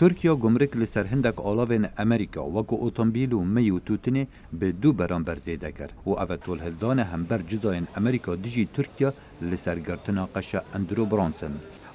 ترکیا گمرک لسر هندک آلاوین امریکا وکو اوتومبیل و می و توتنی به دو برانبر زیده کرد و اوه طول هلدان همبر جزاین امریکا دیجی ترکیا لسر گرتنا قشا اندرو برانسن.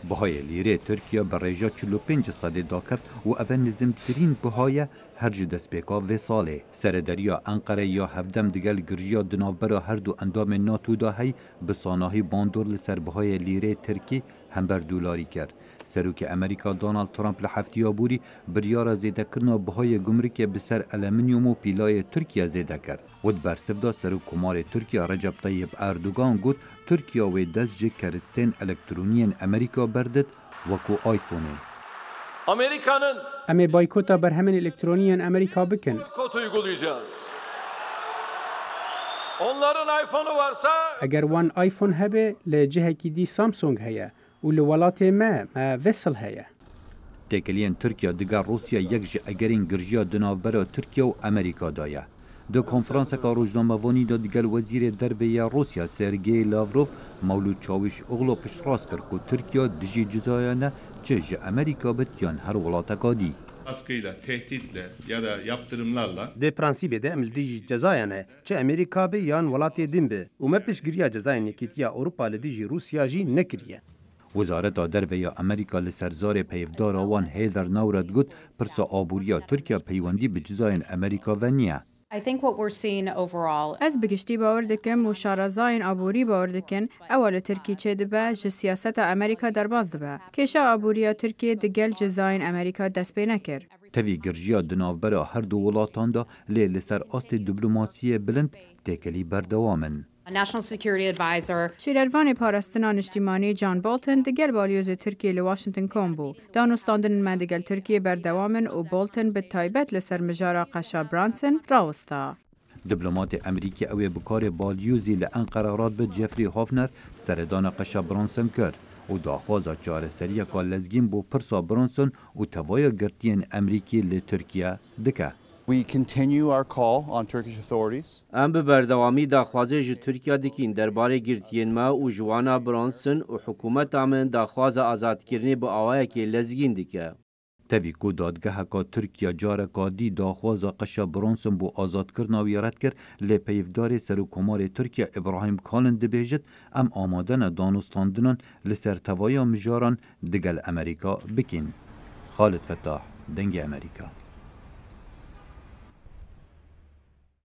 بهای لیره ترکیا بر ریجا 45 صده داکفت و اوه نزمترین بهای هرج دست پیکا و ساله. سردریا انقره یا هفدم دگل گرجیا دنافبرا هر دو اندام ناتو دا هی بساناهی باندور لسر بهای لیره ترکی همبر دولاری کرد. سروک امریکا دونالد ترامپ لحفتیا بوری بریارا زیده کرنا بهای گمرکی بسر المنیوم و پیلای ترکیا زیده کرد. ود برسفدا سروک کمار ترکیا رجب طیب اردوگان گوت ترکیا و دست جه کرستین الکترونین امریکا بردد وکو آیفونه. Amerika'nın ام بایکوتا بر همین الکترونیین امریکا بکن. boykot uygulayacağız. Onların iPhone'u varsa اگر وان آیفون هبه لجهه کی دی سامسونگ هیا و لولات ما وصل هیا. تکلین ترکیا دگر روسیا یک جه اگرین گرجیا دنافبرا ترکیا و امریکا دایا. دو کنفرانس که روزنامه وانی دا دیگر وزیر دربیه روسیا سرگئی لاوروف مولود چاوش اغلو پشت راست کرد که ترکیا دیجی جزایانه چه جه امریکا بتیان هر ولاتکا دی. Baskıyla, tehditle ya da yaptırımlarla د پرانسیب ده عمل دیجی جزایانه چه امریکا به یان ولاتی دین به و ما پیشگیری جزاین یکیتیا اروپا لدیجی روسیا جی نکریه. وزارت دربیه امریکا لسرزار پیفدار آوان هیدر نورد گوت پرسا آبوریا ترکیا پیوندی به جزاین امریکا و نیه. I think what we're seeing overall از بگشتی باور دکم و شارزاین آبوری باور دکن اول ترکی چه دبه جه سیاست امریکا در باز دبه کشا آبوریا ترکی دگل جزاین امریکا دست پی نکر. تاوی گرجیا دنافبرا هر دو ولاتان دا لی لسر آست دیپلماسی بلند تکلی بردوامن. a national security advisor شیروان پارستنان اجتماعی جان بولتن دگل بالیوز ترکیه لواشنطن کام بو. دانستاندن من دگل ترکیه بردوامن و بولتن به تایبت لسر مجارا قشا برانسن راوستا. دیپلمات امریکی اوی بکار بالیوزی لانقرارات به جفری هافنر سردان قشا برانسن کرد و داخوازا چاره سریع که لزگین بو پرسا برانسن و توایا گرتین امریکی لترکیه دکه. We continue our call on Turkish authorities. ام به بردوامی داخوازه ج ترکیه دکین درباره گرتین ما و جوانا برانسن و حکومت آمن داخوازه آزاد کرنی با آوائه که لزگین دکه. تاوی کو دادگاه که ترکیه جاره کادی داخوازه قشا برانسن بو آزاد کرنا ویارت کرد لی پیفدار سروکمار ترکیه ابراهیم کالن دبیجد ام آمادن دانستاندنان لسر توایا مجاران دگل امریکا بکین. خالد فتاح دنگ امریکا.